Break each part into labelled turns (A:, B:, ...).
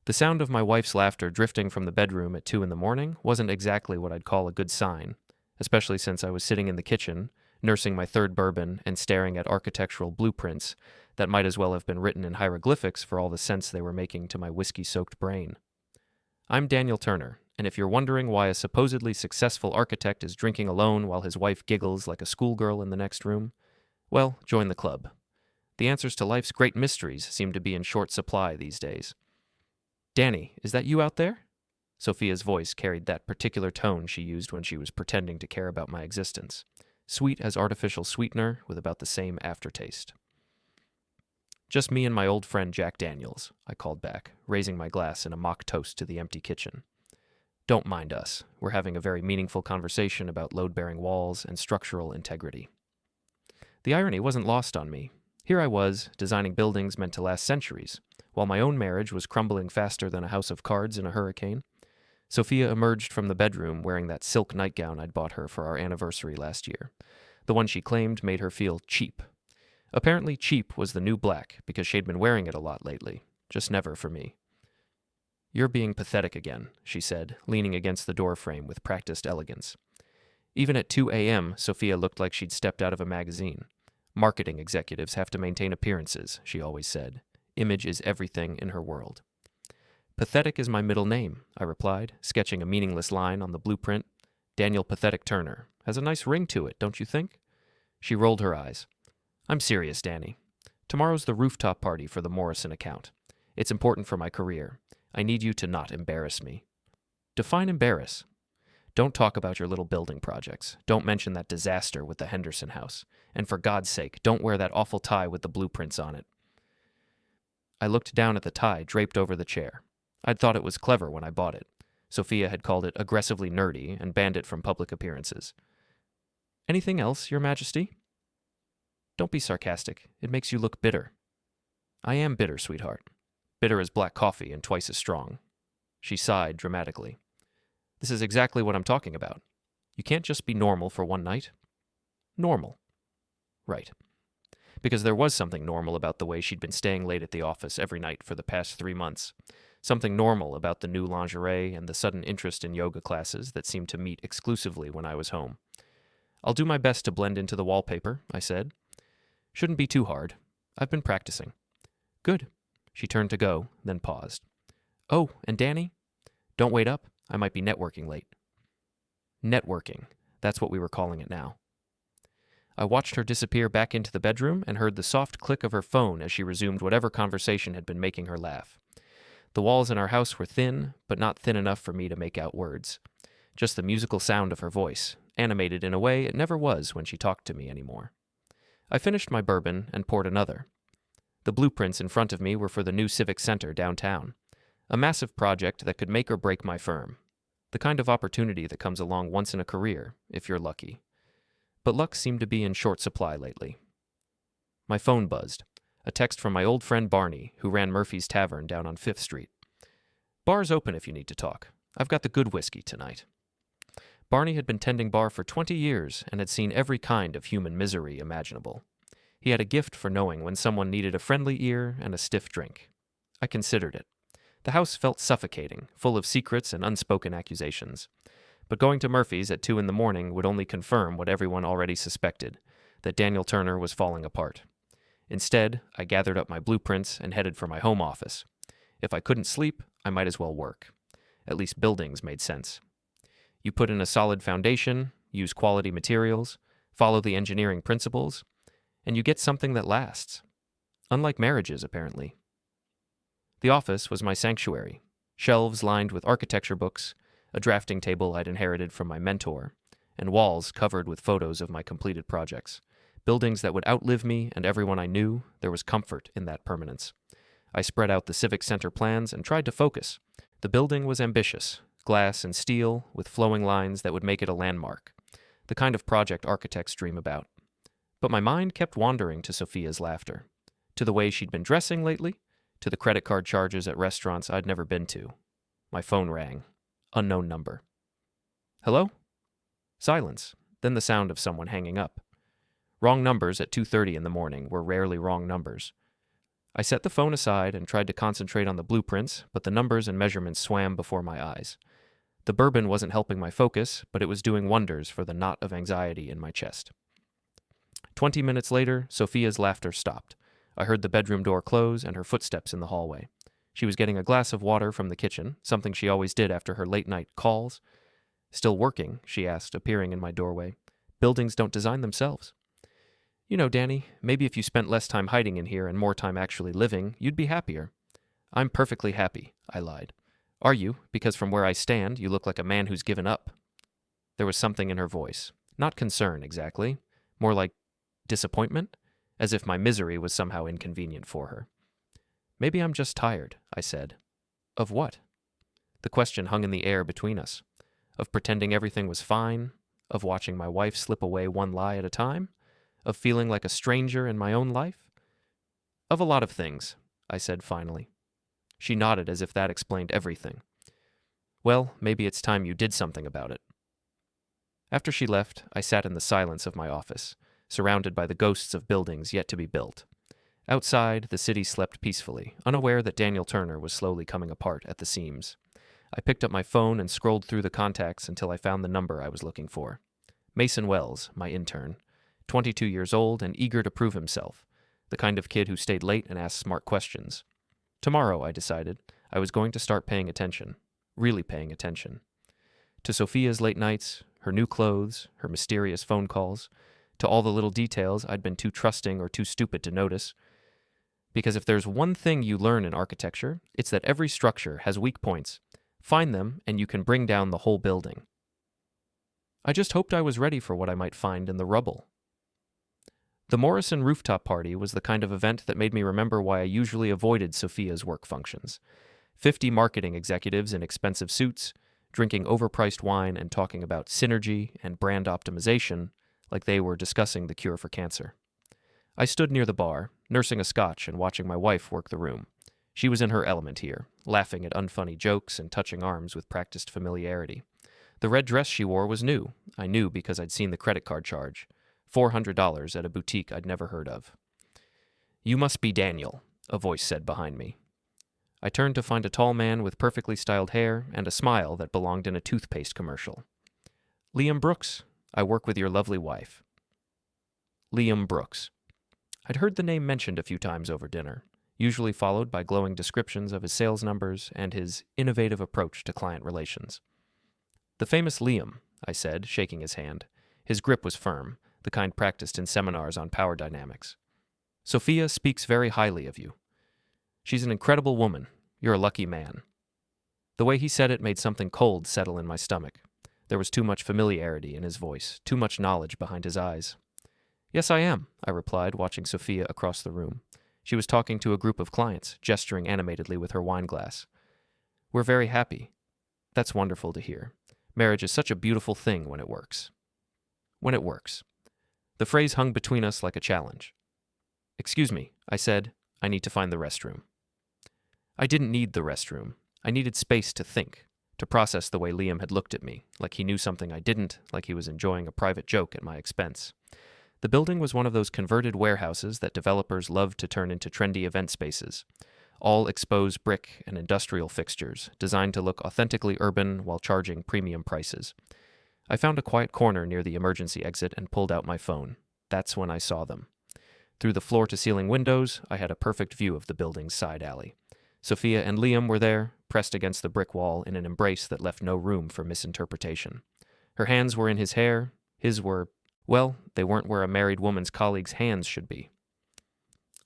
A: The sound of my wife's laughter drifting from the bedroom at 2 in the morning wasn't exactly what I'd call a good sign, especially since I was sitting in the kitchen, nursing my third bourbon and staring at architectural blueprints that might as well have been written in hieroglyphics for all the sense they were making to my whiskey-soaked brain. I'm Daniel Turner, and if you're wondering why a supposedly successful architect is drinking alone while his wife giggles like a schoolgirl in the next room, well, join the club. The answers to life's great mysteries seem to be in short supply these days. Danny, is that you out there? Sophia's voice carried that particular tone she used when she was pretending to care about my existence. Sweet as artificial sweetener with about the same aftertaste. Just me and my old friend Jack Daniels, I called back, raising my glass in a mock toast to the empty kitchen. Don't mind us. We're having a very meaningful conversation about load-bearing walls and structural integrity. The irony wasn't lost on me. Here I was, designing buildings meant to last centuries, while my own marriage was crumbling faster than a house of cards in a hurricane. Sophia emerged from the bedroom wearing that silk nightgown I'd bought her for our anniversary last year, the one she claimed made her feel cheap. Apparently cheap was the new black because she'd been wearing it a lot lately, just never for me. You're being pathetic again, she said, leaning against the doorframe with practiced elegance. Even at 2 a.m., Sophia looked like she'd stepped out of a magazine. Marketing executives have to maintain appearances, she always said. Image is everything in her world. Pathetic is my middle name, I replied, sketching a meaningless line on the blueprint. Daniel Pathetic Turner. Has a nice ring to it, don't you think? She rolled her eyes. I'm serious, Danny. Tomorrow's the rooftop party for the Morrison account. It's important for my career. I need you to not embarrass me. Define embarrass. Don't talk about your little building projects. Don't mention that disaster with the Henderson house. And for God's sake, don't wear that awful tie with the blueprints on it. I looked down at the tie draped over the chair. I'd thought it was clever when I bought it. Sophia had called it aggressively nerdy and banned it from public appearances. Anything else, Your Majesty? Don't be sarcastic. It makes you look bitter. I am bitter, sweetheart. Bitter as black coffee and twice as strong. She sighed dramatically. This is exactly what I'm talking about. You can't just be normal for one night. Normal. Right. Because there was something normal about the way she'd been staying late at the office every night for the past 3 months. Something normal about the new lingerie and the sudden interest in yoga classes that seemed to meet exclusively when I was home. I'll do my best to blend into the wallpaper, I said. Shouldn't be too hard. I've been practicing. Good. She turned to go, then paused. Oh, and Danny? Don't wait up. I might be networking late. Networking. That's what we were calling it now. I watched her disappear back into the bedroom and heard the soft click of her phone as she resumed whatever conversation had been making her laugh. The walls in our house were thin, but not thin enough for me to make out words. Just the musical sound of her voice, animated in a way it never was when she talked to me anymore. I finished my bourbon and poured another. The blueprints in front of me were for the new civic center downtown, a massive project that could make or break my firm, the kind of opportunity that comes along once in a career, if you're lucky. But luck seemed to be in short supply lately. My phone buzzed, a text from my old friend Barney, who ran Murphy's Tavern down on 5th Street. Bar's open if you need to talk. I've got the good whiskey tonight. Barney had been tending bar for 20 years and had seen every kind of human misery imaginable. He had a gift for knowing when someone needed a friendly ear and a stiff drink. I considered it. The house felt suffocating, full of secrets and unspoken accusations. But going to Murphy's at 2 in the morning would only confirm what everyone already suspected, that Daniel Turner was falling apart. Instead, I gathered up my blueprints and headed for my home office. If I couldn't sleep, I might as well work. At least buildings made sense. You put in a solid foundation, use quality materials, follow the engineering principles, and you get something that lasts. Unlike marriages, apparently. The office was my sanctuary. Shelves lined with architecture books, a drafting table I'd inherited from my mentor, and walls covered with photos of my completed projects. Buildings that would outlive me and everyone I knew, there was comfort in that permanence. I spread out the civic center plans and tried to focus. The building was ambitious, glass and steel with flowing lines that would make it a landmark, the kind of project architects dream about. But my mind kept wandering to Sophia's laughter, to the way she'd been dressing lately, to the credit card charges at restaurants I'd never been to. My phone rang. Unknown number. Hello? Silence, then the sound of someone hanging up. Wrong numbers at 2:30 in the morning were rarely wrong numbers. I set the phone aside and tried to concentrate on the blueprints, but the numbers and measurements swam before my eyes. The bourbon wasn't helping my focus, but it was doing wonders for the knot of anxiety in my chest. 20 minutes later, Sophia's laughter stopped. I heard the bedroom door close and her footsteps in the hallway. She was getting a glass of water from the kitchen, something she always did after her late-night calls. "Still working?" she asked, appearing in my doorway. "Buildings don't design themselves." "You know, Danny, maybe if you spent less time hiding in here and more time actually living, you'd be happier." "I'm perfectly happy," I lied. "Are you? Because from where I stand, you look like a man who's given up." There was something in her voice. Not concern, exactly. More like disappointment, as if my misery was somehow inconvenient for her. "Maybe I'm just tired," I said. "Of what?" The question hung in the air between us. Of pretending everything was fine, of watching my wife slip away one lie at a time, of feeling like a stranger in my own life. "Of a lot of things," I said finally. She nodded as if that explained everything. "Well, maybe it's time you did something about it." After she left, I sat in the silence of my office, surrounded by the ghosts of buildings yet to be built. Outside, the city slept peacefully, unaware that Daniel Turner was slowly coming apart at the seams. I picked up my phone and scrolled through the contacts until I found the number I was looking for. Mason Wells, my intern, 22 years old and eager to prove himself, the kind of kid who stayed late and asked smart questions. Tomorrow, I decided, I was going to start paying attention, really paying attention. To Sophia's late nights, her new clothes, her mysterious phone calls, to all the little details I'd been too trusting or too stupid to notice. Because if there's one thing you learn in architecture, it's that every structure has weak points. Find them, and you can bring down the whole building. I just hoped I was ready for what I might find in the rubble. The Morrison rooftop party was the kind of event that made me remember why I usually avoided Sophia's work functions. 50 marketing executives in expensive suits, drinking overpriced wine and talking about synergy and brand optimization like they were discussing the cure for cancer. I stood near the bar, nursing a scotch and watching my wife work the room. She was in her element here, laughing at unfunny jokes and touching arms with practiced familiarity. The red dress she wore was new. I knew because I'd seen the credit card charge. $400 at a boutique I'd never heard of. "You must be Daniel," a voice said behind me. I turned to find a tall man with perfectly styled hair and a smile that belonged in a toothpaste commercial. "Liam Brooks. I work with your lovely wife." Liam Brooks. I'd heard the name mentioned a few times over dinner, usually followed by glowing descriptions of his sales numbers and his innovative approach to client relations. "The famous Liam," I said, shaking his hand. His grip was firm, the kind practiced in seminars on power dynamics. "Sophia speaks very highly of you. She's an incredible woman. You're a lucky man." The way he said it made something cold settle in my stomach. There was too much familiarity in his voice, too much knowledge behind his eyes. "Yes, I am," I replied, watching Sophia across the room. She was talking to a group of clients, gesturing animatedly with her wine glass. "We're very happy." "That's wonderful to hear. Marriage is such a beautiful thing when it works." When it works. The phrase hung between us like a challenge. "Excuse me," I said. "I need to find the restroom." I didn't need the restroom. I needed space to think, to process the way Liam had looked at me, like he knew something I didn't, like he was enjoying a private joke at my expense. The building was one of those converted warehouses that developers love to turn into trendy event spaces. All exposed brick and industrial fixtures, designed to look authentically urban while charging premium prices. I found a quiet corner near the emergency exit and pulled out my phone. That's when I saw them. Through the floor-to-ceiling windows, I had a perfect view of the building's side alley. Sophia and Liam were there, pressed against the brick wall in an embrace that left no room for misinterpretation. Her hands were in his hair. His were, well, they weren't where a married woman's colleague's hands should be.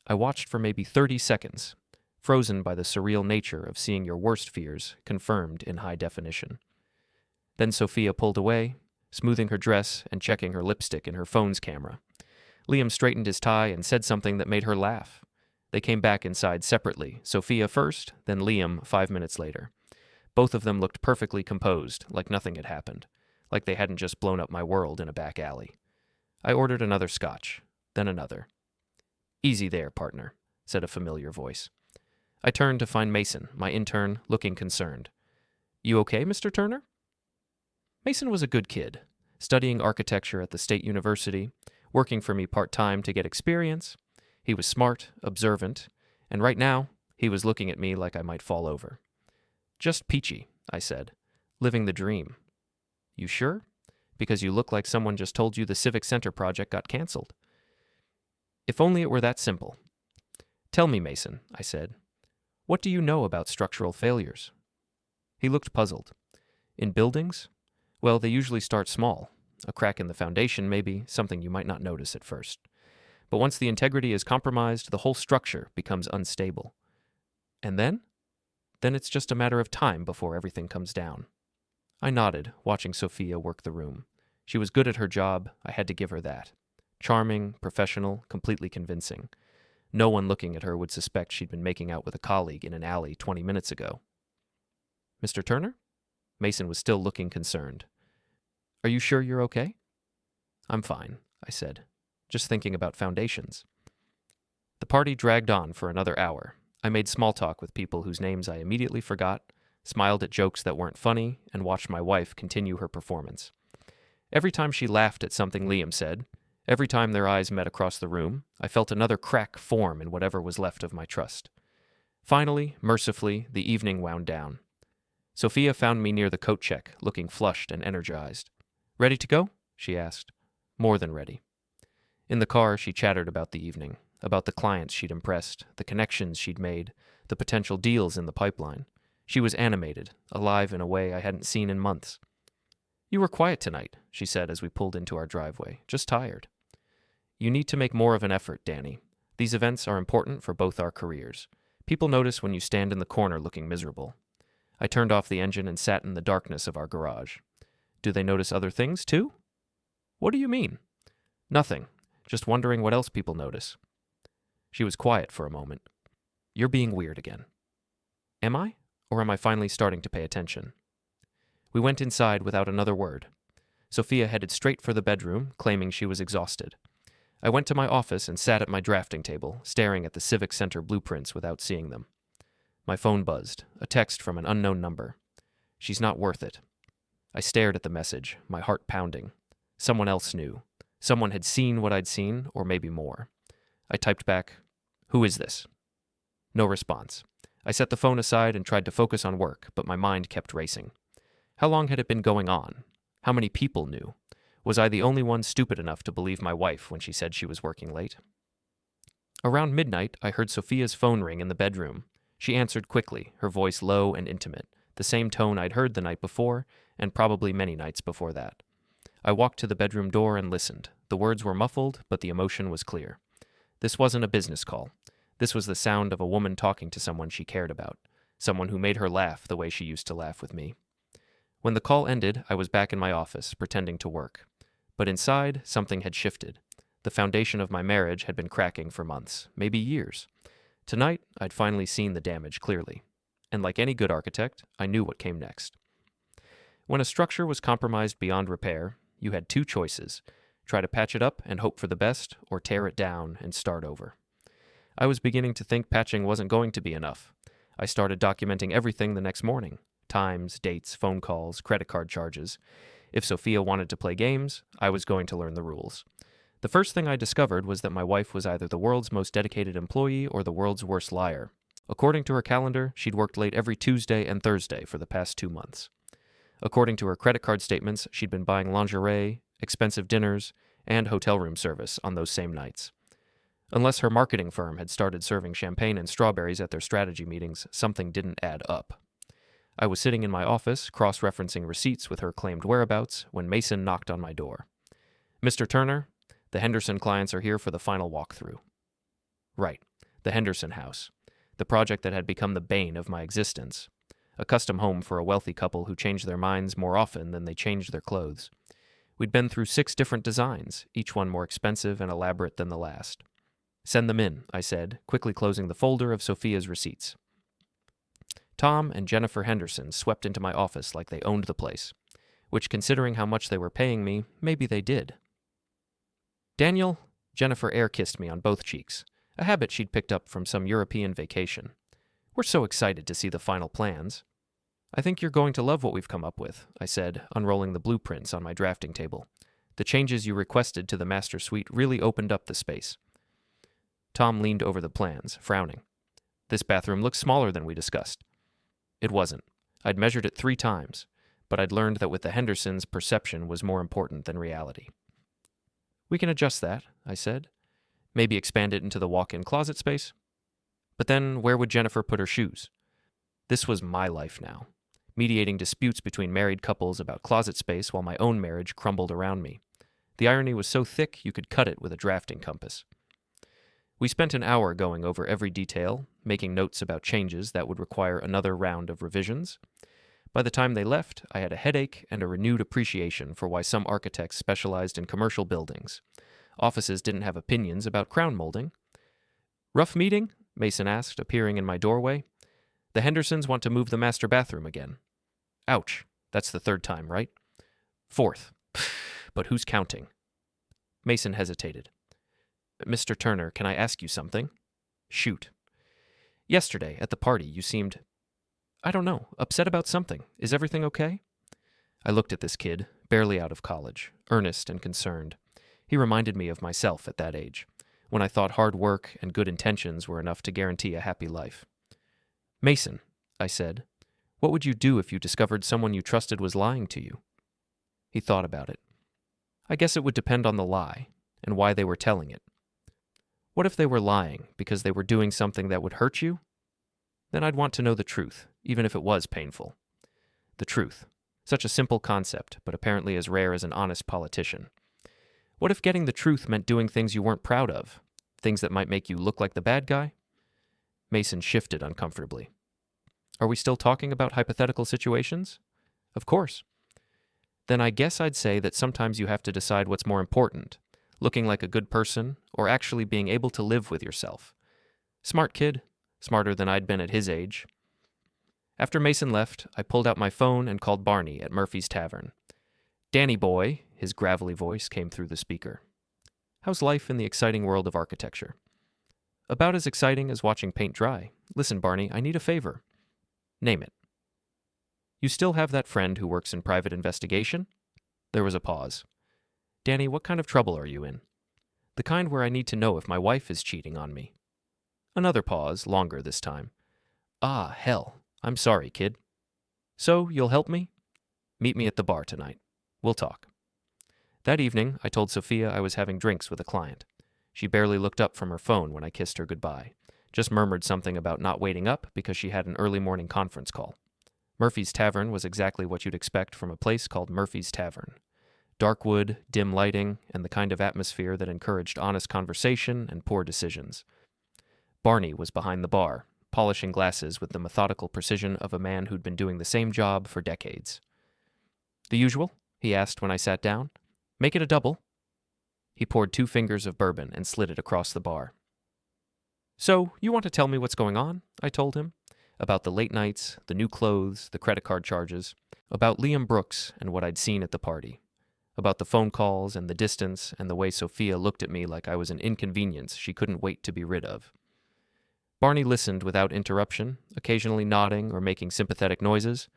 A: I watched for maybe 30 seconds, frozen by the surreal nature of seeing your worst fears confirmed in high definition. Then Sophia pulled away, smoothing her dress and checking her lipstick in her phone's camera. Liam straightened his tie and said something that made her laugh. They came back inside separately, Sophia first, then Liam 5 minutes later. Both of them looked perfectly composed, like nothing had happened, like they hadn't just blown up my world in a back alley. I ordered another scotch, then another. "Easy there, partner," said a familiar voice. I turned to find Mason, my intern, looking concerned. "You okay, Mr. Turner?" Mason was a good kid, studying architecture at the State University, working for me part-time to get experience. He was smart, observant, And right now, he was looking at me like I might fall over. "Just peachy," I said. "Living the dream." "You sure? Because you look like someone just told you the Civic Center project got canceled." "If only it were that simple." "Tell me, Mason," I said. "What do you know about structural failures?" He looked puzzled. "In buildings? Well, they usually start small. A crack in the foundation, maybe, something you might not notice at first. But once the integrity is compromised, the whole structure becomes unstable. And then? Then it's just a matter of time before everything comes down." I nodded, watching Sophia work the room. She was good at her job, I had to give her that. Charming, professional, completely convincing. No one looking at her would suspect she'd been making out with a colleague in an alley 20 minutes ago. "Mr. Turner?" Mason was still looking concerned. "Are you sure you're okay?" "I'm fine," I said. "Just thinking about foundations." The party dragged on for another hour. I made small talk with people whose names I immediately forgot, smiled at jokes that weren't funny, and watched my wife continue her performance. Every time she laughed at something Liam said, every time their eyes met across the room, I felt another crack form in whatever was left of my trust. Finally, mercifully, the evening wound down. Sophia found me near the coat check, looking flushed and energized. "Ready to go?" she asked. "More than ready." In the car, she chattered about the evening, about the clients she'd impressed, the connections she'd made, the potential deals in the pipeline. She was animated, alive in a way I hadn't seen in months. "You were quiet tonight," she said as we pulled into our driveway. "Just tired." "You need to make more of an effort, Danny. These events are important for both our careers. People notice when you stand in the corner looking miserable." I turned off the engine and sat in the darkness of our garage. "Do they notice other things, too?" "What do you mean?" "Nothing. Just wondering what else people notice." She was quiet for a moment. "You're being weird again." "Am I? Or am I finally starting to pay attention?" We went inside without another word. Sophia headed straight for the bedroom, claiming she was exhausted. I went to my office and sat at my drafting table, staring at the Civic Center blueprints without seeing them. My phone buzzed, a text from an unknown number. "She's not worth it." I stared at the message, my heart pounding. Someone else knew. Someone had seen what I'd seen, or maybe more. I typed back, "Who is this?" No response. I set the phone aside and tried to focus on work, but my mind kept racing. How long had it been going on? How many people knew? Was I the only one stupid enough to believe my wife when she said she was working late? Around midnight, I heard Sophia's phone ring in the bedroom. She answered quickly, her voice low and intimate, the same tone I'd heard the night before, and probably many nights before that. I walked to the bedroom door and listened. The words were muffled, but the emotion was clear. This wasn't a business call. This was the sound of a woman talking to someone she cared about, someone who made her laugh the way she used to laugh with me. When the call ended, I was back in my office, pretending to work. But inside, something had shifted. The foundation of my marriage had been cracking for months, maybe years. Tonight, I'd finally seen the damage clearly. And like any good architect, I knew what came next. When a structure was compromised beyond repair, you had two choices: try to patch it up and hope for the best, or tear it down and start over. I was beginning to think patching wasn't going to be enough. I started documenting everything the next morning: times, dates, phone calls, credit card charges. If Sophia wanted to play games, I was going to learn the rules. The first thing I discovered was that my wife was either the world's most dedicated employee or the world's worst liar. According to her calendar, she'd worked late every Tuesday and Thursday for the past 2 months. According to her credit card statements, she'd been buying lingerie, expensive dinners, and hotel room service on those same nights. Unless her marketing firm had started serving champagne and strawberries at their strategy meetings, something didn't add up. I was sitting in my office, cross-referencing receipts with her claimed whereabouts, when Mason knocked on my door. "Mr. Turner, the Henderson clients are here for the final walkthrough." Right, the Henderson house, the project that had become the bane of my existence. A custom home for a wealthy couple who changed their minds more often than they changed their clothes. We'd been through 6 different designs, each one more expensive and elaborate than the last. "Send them in," I said, quickly closing the folder of Sophia's receipts. Tom and Jennifer Henderson swept into my office like they owned the place, which, considering how much they were paying me, maybe they did. "Daniel," Jennifer air-kissed me on both cheeks, a habit she'd picked up from some European vacation. "We're so excited to see the final plans." "I think you're going to love what we've come up with," I said, unrolling the blueprints on my drafting table. "The changes you requested to the master suite really opened up the space." Tom leaned over the plans, frowning. This bathroom looks smaller than we discussed. It wasn't. I'd measured it 3 times, but I'd learned that with the Hendersons, perception was more important than reality. We can adjust that, I said. Maybe expand it into the walk-in closet space. But then where would Jennifer put her shoes? This was my life now, mediating disputes between married couples about closet space while my own marriage crumbled around me. The irony was so thick you could cut it with a drafting compass. We spent an hour going over every detail, making notes about changes that would require another round of revisions. By the time they left, I had a headache and a renewed appreciation for why some architects specialized in commercial buildings. Offices didn't have opinions about crown molding. Rough meeting? Mason asked, appearing in my doorway. The Hendersons want to move the master bathroom again. Ouch. That's the 3rd time, right? 4th. But who's counting? Mason hesitated. Mr. Turner, can I ask you something? Shoot. Yesterday, at the party, you seemed, I don't know, upset about something. Is everything okay? I looked at this kid, barely out of college, earnest and concerned. He reminded me of myself at that age, when I thought hard work and good intentions were enough to guarantee a happy life. Mason, I said, what would you do if you discovered someone you trusted was lying to you? He thought about it. I guess it would depend on the lie, and why they were telling it. What if they were lying because they were doing something that would hurt you? Then I'd want to know the truth, even if it was painful. The truth. Such a simple concept, but apparently as rare as an honest politician. What if getting the truth meant doing things you weren't proud of? Things that might make you look like the bad guy? Mason shifted uncomfortably. Are we still talking about hypothetical situations? Of course. Then I guess I'd say that sometimes you have to decide what's more important, looking like a good person or actually being able to live with yourself. Smart kid, smarter than I'd been at his age. After Mason left, I pulled out my phone and called Barney at Murphy's Tavern. Danny boy, his gravelly voice came through the speaker. How's life in the exciting world of architecture? About as exciting as watching paint dry. Listen, Barney, I need a favor. Name it. You still have that friend who works in private investigation? There was a pause. Danny, what kind of trouble are you in? The kind where I need to know if my wife is cheating on me. Another pause, longer this time. Ah, hell. I'm sorry, kid. So, you'll help me? Meet me at the bar tonight. We'll talk. That evening, I told Sophia I was having drinks with a client. She barely looked up from her phone when I kissed her goodbye, just murmured something about not waiting up because she had an early morning conference call. Murphy's Tavern was exactly what you'd expect from a place called Murphy's Tavern. Dark wood, dim lighting, and the kind of atmosphere that encouraged honest conversation and poor decisions. Barney was behind the bar, polishing glasses with the methodical precision of a man who'd been doing the same job for decades. The usual? He asked when I sat down. Make it a double. He poured 2 fingers of bourbon and slid it across the bar. So, you want to tell me what's going on? I told him. About the late nights, the new clothes, the credit card charges. About Liam Brooks and what I'd seen at the party. About the phone calls and the distance and the way Sophia looked at me like I was an inconvenience she couldn't wait to be rid of. Barney listened without interruption, occasionally nodding or making sympathetic noises.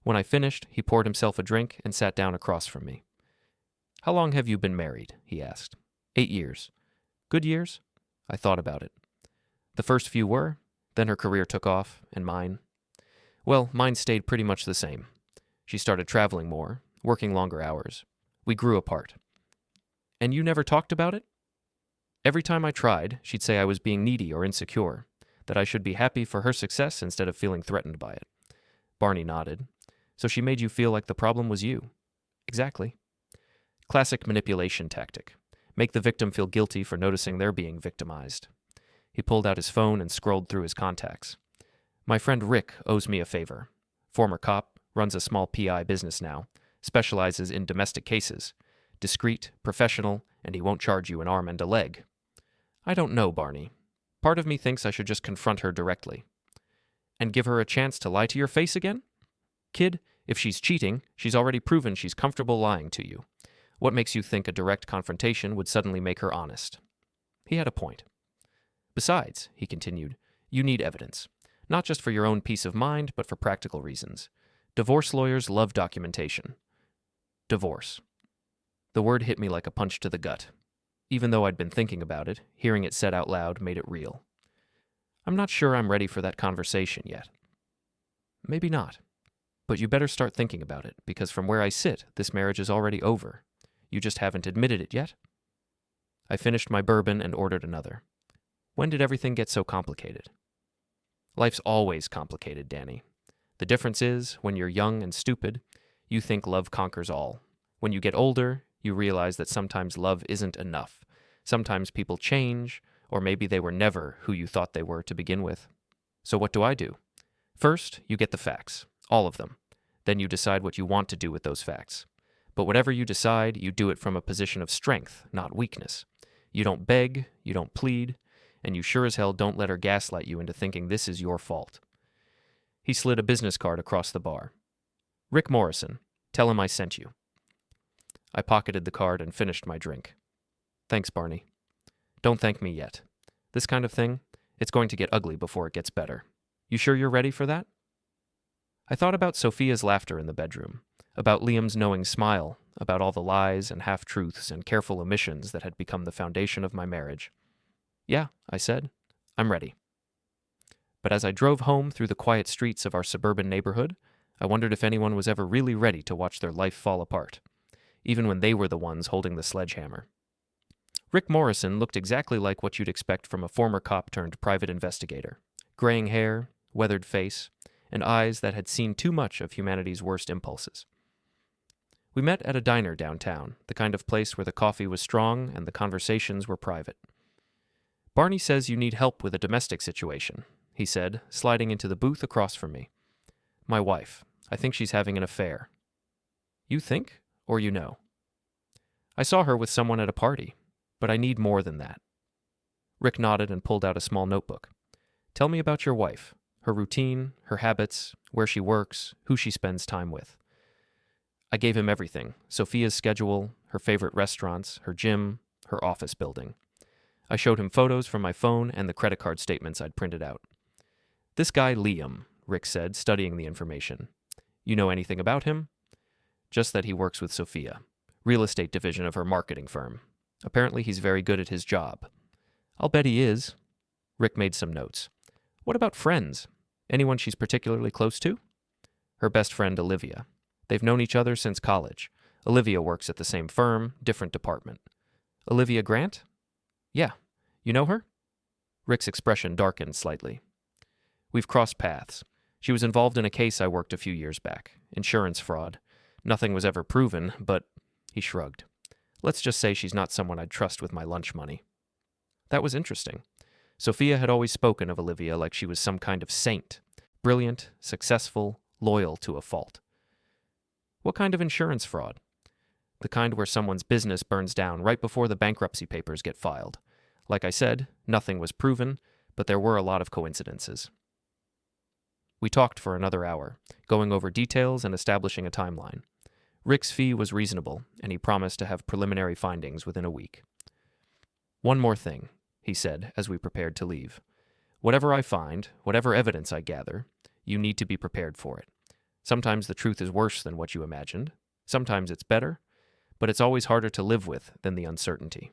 A: When I finished, he poured himself a drink and sat down across from me. How long have you been married? He asked. 8 years. Good years? I thought about it. The first few were, then her career took off, and mine. Well, mine stayed pretty much the same. She started traveling more, working longer hours. We grew apart. And you never talked about it? Every time I tried, she'd say I was being needy or insecure, that I should be happy for her success instead of feeling threatened by it. Barney nodded. So she made you feel like the problem was you. Exactly. Classic manipulation tactic. Make the victim feel guilty for noticing they're being victimized. He pulled out his phone and scrolled through his contacts. My friend Rick owes me a favor. Former cop, runs a small PI business now, specializes in domestic cases. Discreet, professional, and he won't charge you an arm and a leg. I don't know, Barney. Part of me thinks I should just confront her directly. And give her a chance to lie to your face again? Kid, if she's cheating, she's already proven she's comfortable lying to you. What makes you think a direct confrontation would suddenly make her honest? He had a point. Besides, he continued, you need evidence. Not just for your own peace of mind, but for practical reasons. Divorce lawyers love documentation. Divorce. The word hit me like a punch to the gut. Even though I'd been thinking about it, hearing it said out loud made it real. I'm not sure I'm ready for that conversation yet. Maybe not. But you better start thinking about it, because from where I sit, this marriage is already over. You just haven't admitted it yet. I finished my bourbon and ordered another. When did everything get so complicated? Life's always complicated, Danny. The difference is, when you're young and stupid, you think love conquers all. When you get older, you realize that sometimes love isn't enough. Sometimes people change, or maybe they were never who you thought they were to begin with. So what do? First, you get the facts, all of them. Then you decide what you want to do with those facts. But whatever you decide, you do it from a position of strength, not weakness. You don't beg, you don't plead, and you sure as hell don't let her gaslight you into thinking this is your fault. He slid a business card across the bar. Rick Morrison, tell him I sent you. I pocketed the card and finished my drink. Thanks, Barney. Don't thank me yet. This kind of thing, it's going to get ugly before it gets better. You sure you're ready for that? I thought about Sophia's laughter in the bedroom, about Liam's knowing smile, about all the lies and half-truths and careful omissions that had become the foundation of my marriage. Yeah, I said, I'm ready. But as I drove home through the quiet streets of our suburban neighborhood, I wondered if anyone was ever really ready to watch their life fall apart, even when they were the ones holding the sledgehammer. Rick Morrison looked exactly like what you'd expect from a former cop turned private investigator. Graying hair, weathered face, and eyes that had seen too much of humanity's worst impulses. We met at a diner downtown, the kind of place where the coffee was strong and the conversations were private. Barney says you need help with a domestic situation, he said, sliding into the booth across from me. My wife. I think she's having an affair. You think, or you know? I saw her with someone at a party, but I need more than that. Rick nodded and pulled out a small notebook. Tell me about your wife, her routine, her habits, where she works, who she spends time with. I gave him everything, Sophia's schedule, her favorite restaurants, her gym, her office building. I showed him photos from my phone and the credit card statements I'd printed out. This guy Liam, Rick said, studying the information. You know anything about him? Just that he works with Sophia, real estate division of her marketing firm. Apparently he's very good at his job. I'll bet he is. Rick made some notes. What about friends? Anyone she's particularly close to? Her best friend, Olivia. They've known each other since college. Olivia works at the same firm, different department. Olivia Grant? Yeah. You know her? Rick's expression darkened slightly. We've crossed paths. She was involved in a case I worked a few years back. Insurance fraud. Nothing was ever proven, but he shrugged. Let's just say she's not someone I'd trust with my lunch money. That was interesting. Sophia had always spoken of Olivia like she was some kind of saint. Brilliant, successful, loyal to a fault. What kind of insurance fraud? The kind where someone's business burns down right before the bankruptcy papers get filed. Like I said, nothing was proven, but there were a lot of coincidences. We talked for another hour, going over details and establishing a timeline. Rick's fee was reasonable, and he promised to have preliminary findings within a week. One more thing, he said as we prepared to leave. Whatever I find, whatever evidence I gather, you need to be prepared for it. Sometimes the truth is worse than what you imagined. Sometimes it's better, but it's always harder to live with than the uncertainty.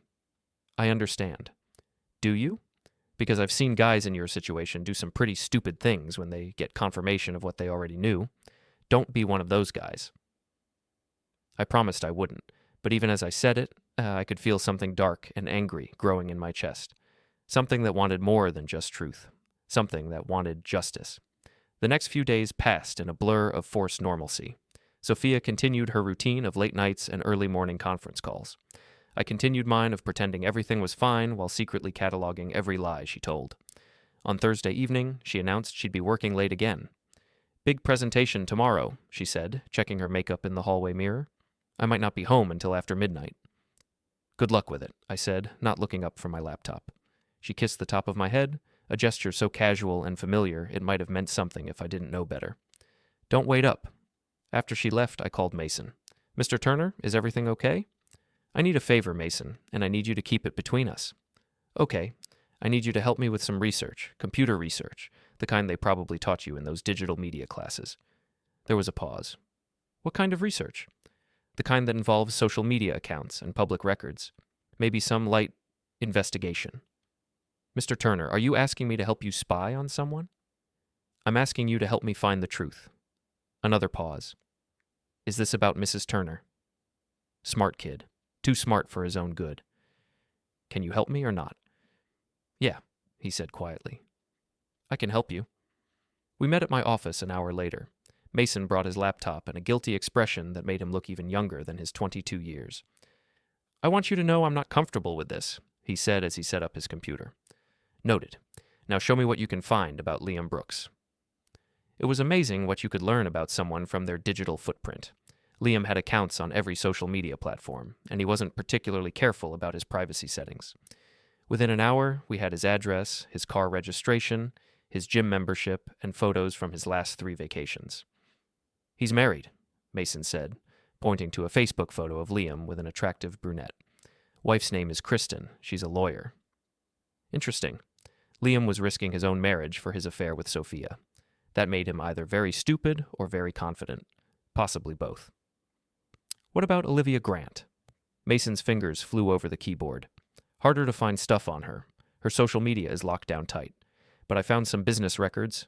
A: I understand. Do you? Because I've seen guys in your situation do some pretty stupid things when they get confirmation of what they already knew. Don't be one of those guys. I promised I wouldn't, but even as I said it, I could feel something dark and angry growing in my chest. Something that wanted more than just truth. Something that wanted justice. The next few days passed in a blur of forced normalcy. Sophia continued her routine of late nights and early morning conference calls. I continued mine of pretending everything was fine while secretly cataloging every lie she told. On Thursday evening, she announced she'd be working late again. Big presentation tomorrow, she said, checking her makeup in the hallway mirror. I might not be home until after midnight. Good luck with it, I said, not looking up from my laptop. She kissed the top of my head, a gesture so casual and familiar it might have meant something if I didn't know better. Don't wait up. After she left, I called Mason. Mr. Turner, is everything okay? I need a favor, Mason, and I need you to keep it between us. Okay. I need you to help me with some research, computer research, the kind they probably taught you in those digital media classes. There was a pause. What kind of research? The kind that involves social media accounts and public records. Maybe some light investigation. Mr. Turner, are you asking me to help you spy on someone? I'm asking you to help me find the truth. Another pause. Is this about Mrs. Turner? Smart kid. Too smart for his own good. Can you help me or not? Yeah, he said quietly. I can help you. We met at my office an hour later. Mason brought his laptop and a guilty expression that made him look even younger than his 22 years. I want you to know I'm not comfortable with this, he said as he set up his computer. Noted. Now show me what you can find about Liam Brooks. It was amazing what you could learn about someone from their digital footprint. Liam had accounts on every social media platform, and he wasn't particularly careful about his privacy settings. Within an hour, we had his address, his car registration, his gym membership, and photos from his last 3 vacations. He's married, Mason said, pointing to a Facebook photo of Liam with an attractive brunette. Wife's name is Kristen. She's a lawyer. Interesting. Liam was risking his own marriage for his affair with Sophia. That made him either very stupid or very confident, possibly both. What about Olivia Grant? Mason's fingers flew over the keyboard. Harder to find stuff on her. Her social media is locked down tight. But I found some business records.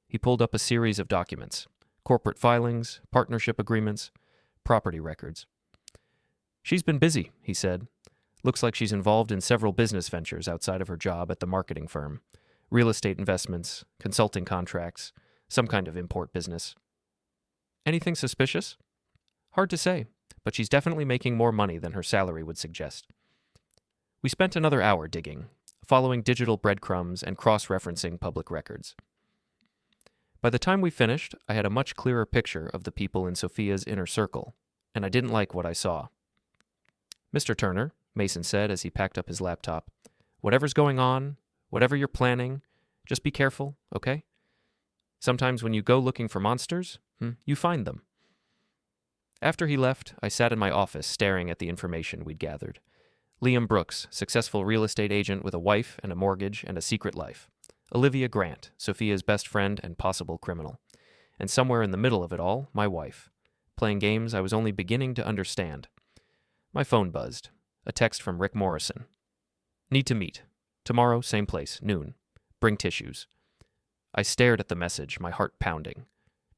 A: He pulled up a series of documents. Corporate filings, partnership agreements, property records. She's been busy, he said. Looks like she's involved in several business ventures outside of her job at the marketing firm. Real estate investments, consulting contracts, some kind of import business. Anything suspicious? Hard to say, but she's definitely making more money than her salary would suggest. We spent another hour digging, following digital breadcrumbs and cross-referencing public records. By the time we finished, I had a much clearer picture of the people in Sophia's inner circle, and I didn't like what I saw. Mr. Turner, Mason said as he packed up his laptop, whatever's going on, whatever you're planning, just be careful, okay? Sometimes when you go looking for monsters, you find them. After he left, I sat in my office staring at the information we'd gathered. Liam Brooks, successful real estate agent with a wife and a mortgage and a secret life. Olivia Grant, Sophia's best friend and possible criminal. And somewhere in the middle of it all, my wife. Playing games I was only beginning to understand. My phone buzzed. A text from Rick Morrison. Need to meet. Tomorrow, same place, noon. Bring tissues. I stared at the message, my heart pounding.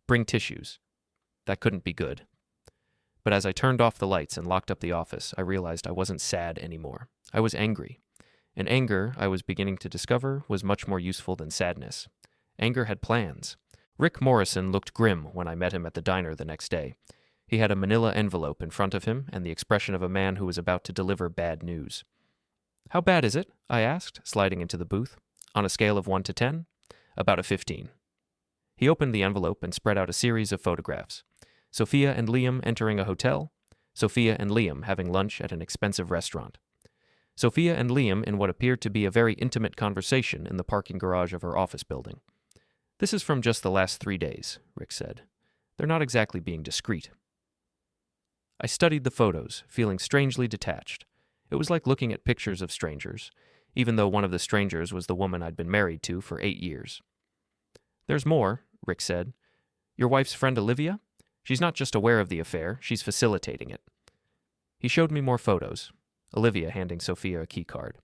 A: Bring tissues. That couldn't be good. But as I turned off the lights and locked up the office, I realized I wasn't sad anymore. I was angry. And anger, I was beginning to discover, was much more useful than sadness. Anger had plans. Rick Morrison looked grim when I met him at the diner the next day. He had a manila envelope in front of him and the expression of a man who was about to deliver bad news. How bad is it? I asked, sliding into the booth. On a scale of 1 to 10? About a 15. He opened the envelope and spread out a series of photographs. Sophia and Liam entering a hotel. Sophia and Liam having lunch at an expensive restaurant. Sophia and Liam in what appeared to be a very intimate conversation in the parking garage of her office building. This is from just the last 3 days, Rick said. They're not exactly being discreet. I studied the photos, feeling strangely detached. It was like looking at pictures of strangers, even though one of the strangers was the woman I'd been married to for 8 years. There's more, Rick said. Your wife's friend Olivia? She's not just aware of the affair, she's facilitating it. He showed me more photos. Olivia handing Sophia a keycard.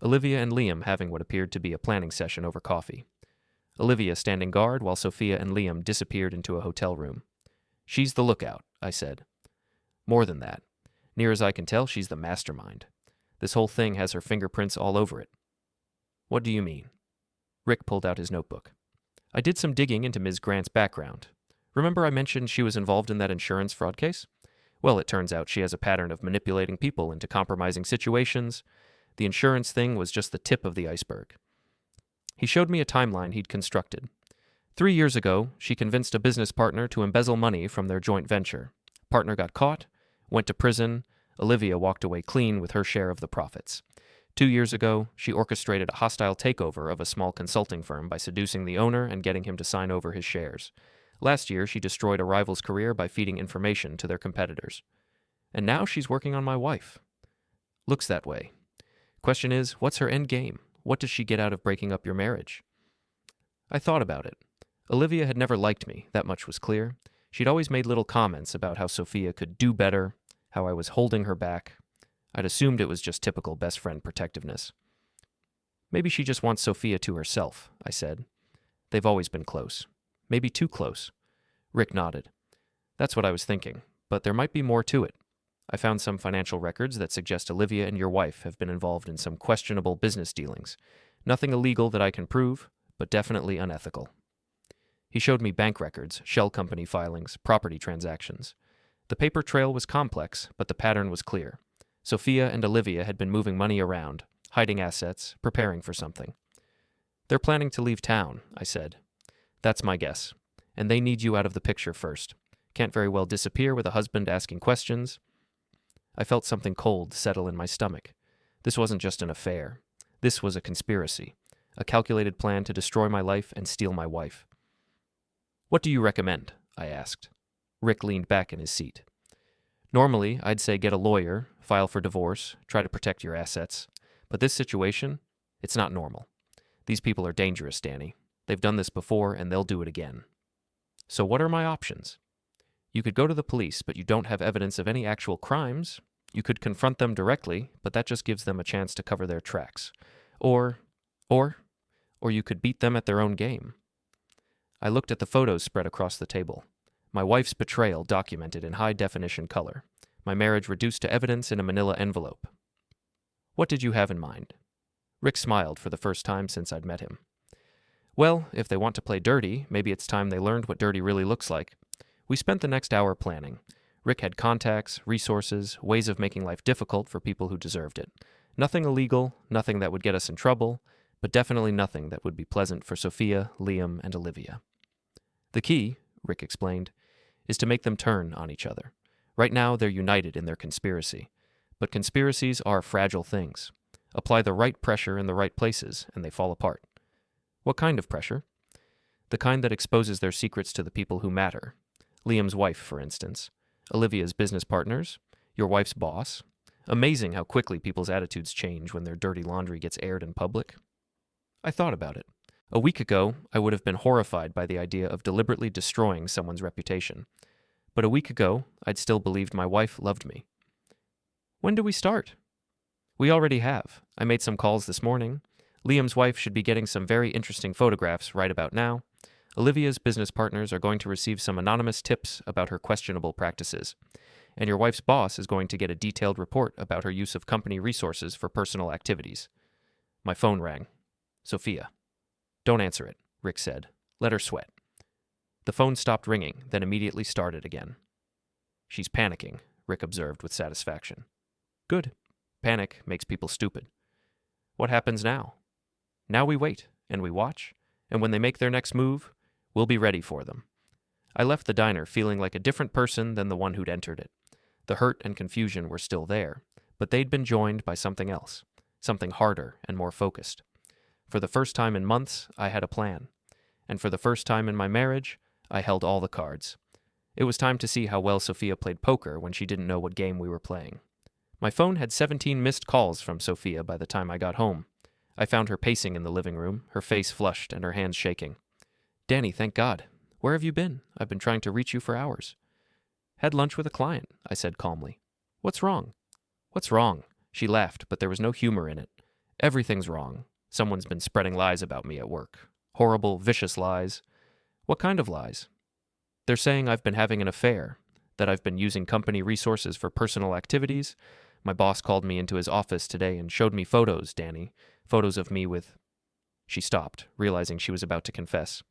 A: Olivia and Liam having what appeared to be a planning session over coffee. Olivia standing guard while Sophia and Liam disappeared into a hotel room. She's the lookout, I said. More than that. Near as I can tell, she's the mastermind. This whole thing has her fingerprints all over it. What do you mean? Rick pulled out his notebook. I did some digging into Ms. Grant's background. Remember I mentioned she was involved in that insurance fraud case? Well, it turns out she has a pattern of manipulating people into compromising situations. The insurance thing was just the tip of the iceberg. He showed me a timeline he'd constructed. 3 years ago, she convinced a business partner to embezzle money from their joint venture. Partner got caught, went to prison. Olivia walked away clean with her share of the profits. 2 years ago, she orchestrated a hostile takeover of a small consulting firm by seducing the owner and getting him to sign over his shares. Last year, she destroyed a rival's career by feeding information to their competitors. And now she's working on my wife. Looks that way. Question is, what's her end game? What does she get out of breaking up your marriage? I thought about it. Olivia had never liked me, that much was clear. She'd always made little comments about how Sophia could do better, how I was holding her back. I'd assumed it was just typical best friend protectiveness. Maybe she just wants Sophia to herself, I said. They've always been close. Maybe too close. Rick nodded. That's what I was thinking, but there might be more to it. I found some financial records that suggest Olivia and your wife have been involved in some questionable business dealings. Nothing illegal that I can prove, but definitely unethical. He showed me bank records, shell company filings, property transactions. The paper trail was complex, but the pattern was clear. Sophia and Olivia had been moving money around, hiding assets, preparing for something. They're planning to leave town, I said. That's my guess. And they need you out of the picture first. Can't very well disappear with a husband asking questions. I felt something cold settle in my stomach. This wasn't just an affair. This was a conspiracy, a calculated plan to destroy my life and steal my wife. What do you recommend? I asked. Rick leaned back in his seat. Normally, I'd say get a lawyer, file for divorce, try to protect your assets. But this situation, it's not normal. These people are dangerous, Danny. They've done this before, and they'll do it again. So what are my options? You could go to the police, but you don't have evidence of any actual crimes. You could confront them directly, but that just gives them a chance to cover their tracks. Or you could beat them at their own game. I looked at the photos spread across the table. My wife's betrayal documented in high-definition color. My marriage reduced to evidence in a manila envelope. What did you have in mind? Rick smiled for the first time since I'd met him. Well, if they want to play dirty, maybe it's time they learned what dirty really looks like. We spent the next hour planning. Rick had contacts, resources, ways of making life difficult for people who deserved it. Nothing illegal, nothing that would get us in trouble, but definitely nothing that would be pleasant for Sophia, Liam, and Olivia. The key, Rick explained, is to make them turn on each other. Right now, they're united in their conspiracy. But conspiracies are fragile things. Apply the right pressure in the right places, and they fall apart. What kind of pressure? The kind that exposes their secrets to the people who matter. Liam's wife, for instance. Olivia's business partners. Your wife's boss. Amazing how quickly people's attitudes change when their dirty laundry gets aired in public. I thought about it. A week ago, I would have been horrified by the idea of deliberately destroying someone's reputation. But a week ago, I'd still believed my wife loved me. When do we start? We already have. I made some calls this morning. Liam's wife should be getting some very interesting photographs right about now. Olivia's business partners are going to receive some anonymous tips about her questionable practices. And your wife's boss is going to get a detailed report about her use of company resources for personal activities. My phone rang. Sophia. Don't answer it, Rick said. Let her sweat. The phone stopped ringing, then immediately started again. She's panicking, Rick observed with satisfaction. Good. Panic makes people stupid. What happens now? Now we wait, and we watch, and when they make their next move, we'll be ready for them. I left the diner feeling like a different person than the one who'd entered it. The hurt and confusion were still there, but they'd been joined by something else, something harder and more focused. For the first time in months, I had a plan. And for the first time in my marriage, I held all the cards. It was time to see how well Sophia played poker when she didn't know what game we were playing. My phone had 17 missed calls from Sophia by the time I got home. I found her pacing in the living room, her face flushed and her hands shaking. Danny, thank God. Where have you been? I've been trying to reach you for hours. Had lunch with a client, I said calmly. What's wrong? What's wrong? She laughed, but there was no humor in it. Everything's wrong. Someone's been spreading lies about me at work. Horrible, vicious lies. What kind of lies? They're saying I've been having an affair, that I've been using company resources for personal activities. My boss called me into his office today and showed me photos, Danny. Photos of me with... She stopped, realizing she was about to confess.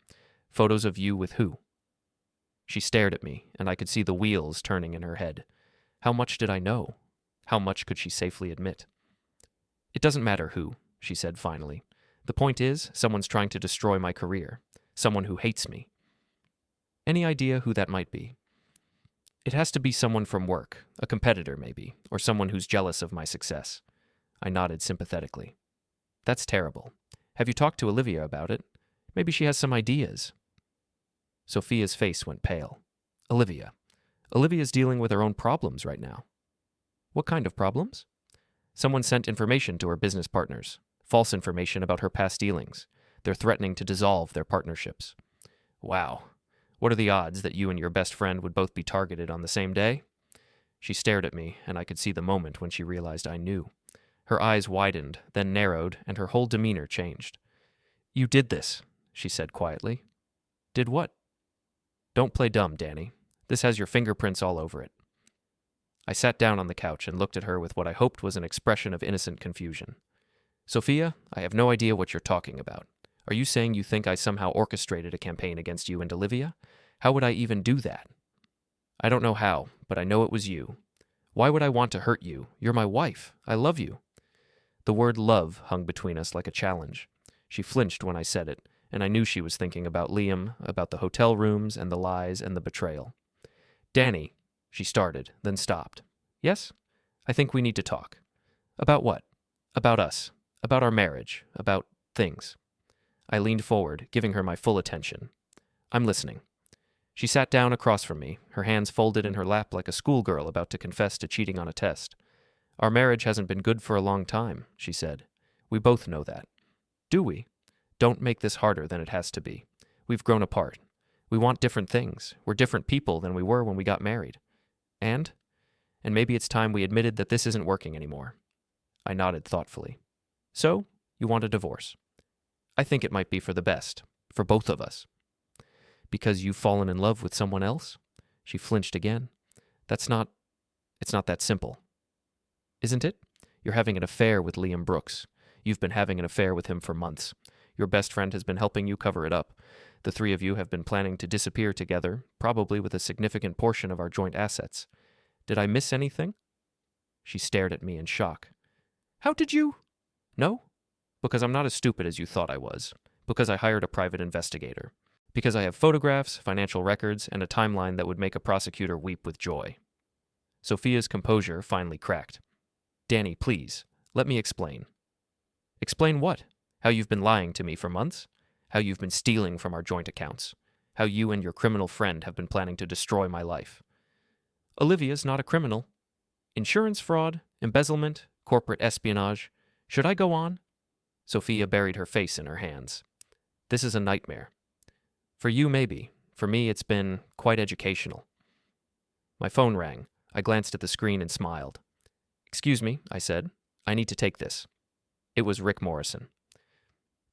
A: Photos of you with who? She stared at me, and I could see the wheels turning in her head. How much did I know? How much could she safely admit? It doesn't matter who, she said finally. The point is, someone's trying to destroy my career. Someone who hates me. Any idea who that might be? It has to be someone from work, a competitor maybe, or someone who's jealous of my success. I nodded sympathetically. That's terrible. Have you talked to Olivia about it? Maybe she has some ideas. Sophia's face went pale. Olivia. Olivia's dealing with her own problems right now. What kind of problems? Someone sent information to her business partners. False information about her past dealings. They're threatening to dissolve their partnerships. Wow. What are the odds that you and your best friend would both be targeted on the same day? She stared at me, and I could see the moment when she realized I knew. Her eyes widened, then narrowed, and her whole demeanor changed. "You did this," she said quietly. "Did what?" "Don't play dumb, Danny. This has your fingerprints all over it." I sat down on the couch and looked at her with what I hoped was an expression of innocent confusion. "Sophia, I have no idea what you're talking about. Are you saying you think I somehow orchestrated a campaign against you and Olivia? How would I even do that?" "I don't know how, but I know it was you. Why would I want to hurt you? You're my wife. I love you." The word love hung between us like a challenge. She flinched when I said it, and I knew she was thinking about Liam, about the hotel rooms and the lies and the betrayal. "Danny," she started, then stopped. "Yes? I think we need to talk." "About what?" "About us. About our marriage. About things." I leaned forward, giving her my full attention. "I'm listening." She sat down across from me, her hands folded in her lap like a schoolgirl about to confess to cheating on a test. "Our marriage hasn't been good for a long time," she said. "We both know that." "Do we?" "Don't make this harder than it has to be. We've grown apart. We want different things. We're different people than we were when we got married. And maybe it's time we admitted that this isn't working anymore." I nodded thoughtfully. "So, you want a divorce?" "I think it might be for the best. For both of us." "Because you've fallen in love with someone else?" She flinched again. It's not that simple." "Isn't it? You're having an affair with Liam Brooks. You've been having an affair with him for months. Your best friend has been helping you cover it up. The three of you have been planning to disappear together, probably with a significant portion of our joint assets. Did I miss anything?" She stared at me in shock. "How did you—" "No? Because I'm not as stupid as you thought I was. Because I hired a private investigator. Because I have photographs, financial records, and a timeline that would make a prosecutor weep with joy." Sophia's composure finally cracked. "Danny, please, let me explain." "Explain what? How you've been lying to me for months? How you've been stealing from our joint accounts? How you and your criminal friend have been planning to destroy my life?" "Olivia's not a criminal. Insurance fraud, embezzlement, corporate espionage. Should I go on?" Sophia buried her face in her hands. "This is a nightmare. For you, maybe. For me, it's been quite educational." My phone rang. I glanced at the screen and smiled. "Excuse me," I said. "I need to take this." It was Rick Morrison.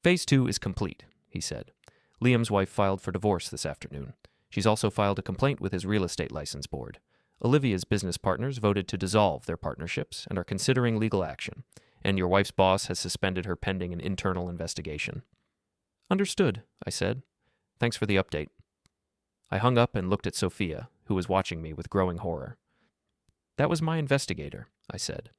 A: "Phase 2 is complete," he said. "Liam's wife filed for divorce this afternoon. She's also filed a complaint with his real estate license board. Olivia's business partners voted to dissolve their partnerships and are considering legal action, and your wife's boss has suspended her pending an internal investigation." "Understood," I said. "Thanks for the update." I hung up and looked at Sophia, who was watching me with growing horror. "That was my investigator," I said.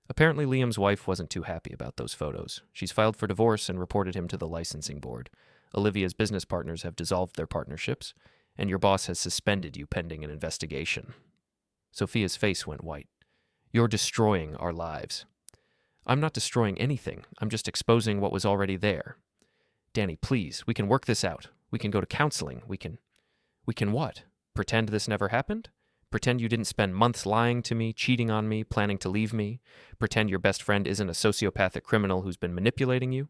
A: "Apparently Liam's wife wasn't too happy about those photos. She's filed for divorce and reported him to the licensing board. Olivia's business partners have dissolved their partnerships, and your boss has suspended you pending an investigation." Sophia's face went white. "You're destroying our lives." "I'm not destroying anything. I'm just exposing what was already there." "Danny, please, we can work this out. We can go to counseling. We can what? Pretend this never happened? Pretend you didn't spend months lying to me, cheating on me, planning to leave me? Pretend your best friend isn't a sociopathic criminal who's been manipulating you?"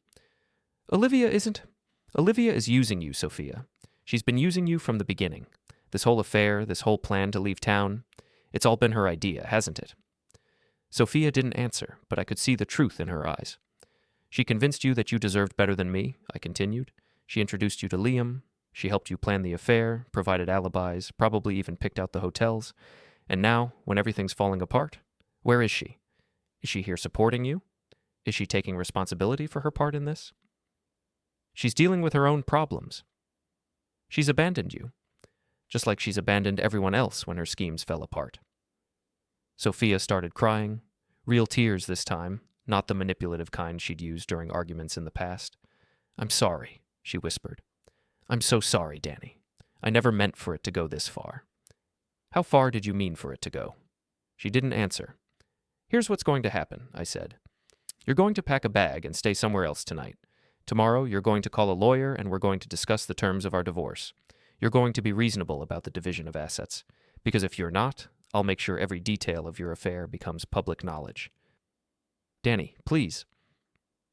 A: Olivia is using you, Sophia. She's been using you from the beginning. This whole affair, this whole plan to leave town, it's all been her idea, hasn't it?" Sophia didn't answer, but I could see the truth in her eyes. "She convinced you that you deserved better than me," I continued. "She introduced you to Liam. She helped you plan the affair, provided alibis, probably even picked out the hotels. And now, when everything's falling apart, where is she? Is she here supporting you? Is she taking responsibility for her part in this?" "She's dealing with her own problems. She's abandoned you, just like she's abandoned everyone else when her schemes fell apart." Sophia started crying, real tears this time, not the manipulative kind she'd used during arguments in the past. "I'm sorry," she whispered. "I'm so sorry, Danny. I never meant for it to go this far." "How far did you mean for it to go?" She didn't answer. "Here's what's going to happen," I said. "You're going to pack a bag and stay somewhere else tonight. Tomorrow, you're going to call a lawyer and we're going to discuss the terms of our divorce. You're going to be reasonable about the division of assets, because if you're not, I'll make sure every detail of your affair becomes public knowledge." "Danny, please."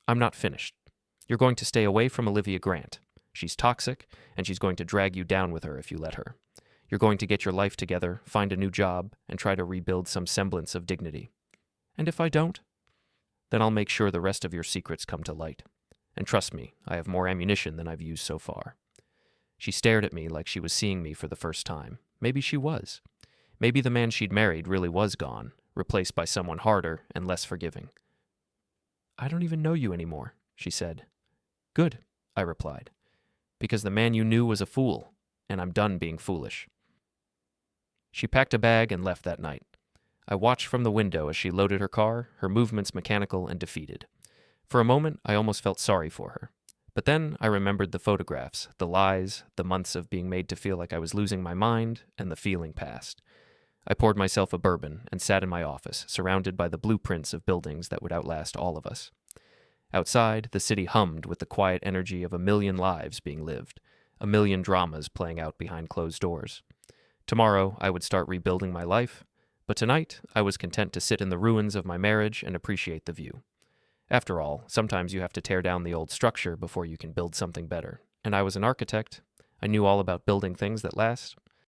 A: "I'm not finished. You're going to stay away from Olivia Grant. She's toxic, and she's going to drag you down with her if you let her. You're going to get your life together, find a new job, and try to rebuild some semblance of dignity." "And if I don't?" then I'll make sure the rest of your secrets come to light. And trust me, I have more ammunition than I've used so far." She stared at me like she was seeing me for the first time. Maybe she was. Maybe the man she'd married really was gone, replaced by someone harder and less forgiving. "I don't even know you anymore," she said. "Good," I replied, "because the man you knew was a fool, and I'm done being foolish." She packed a bag and left that night. I watched from the window as she loaded her car, her movements mechanical and defeated. For a moment, I almost felt sorry for her. But then I remembered the photographs, the lies, the months of being made to feel like I was losing my mind, and the feeling passed. I poured myself a bourbon and sat in my office, surrounded by the blueprints of buildings that would outlast all of us. Outside, the city hummed with the quiet energy of a million lives being lived, a million dramas playing out behind closed doors. Tomorrow, I would start rebuilding my life, but tonight, I was content to sit in the ruins of my marriage and appreciate the view. After all, sometimes you have to tear down the old structure before you can build something better. And I was an architect. I knew all about building things that last.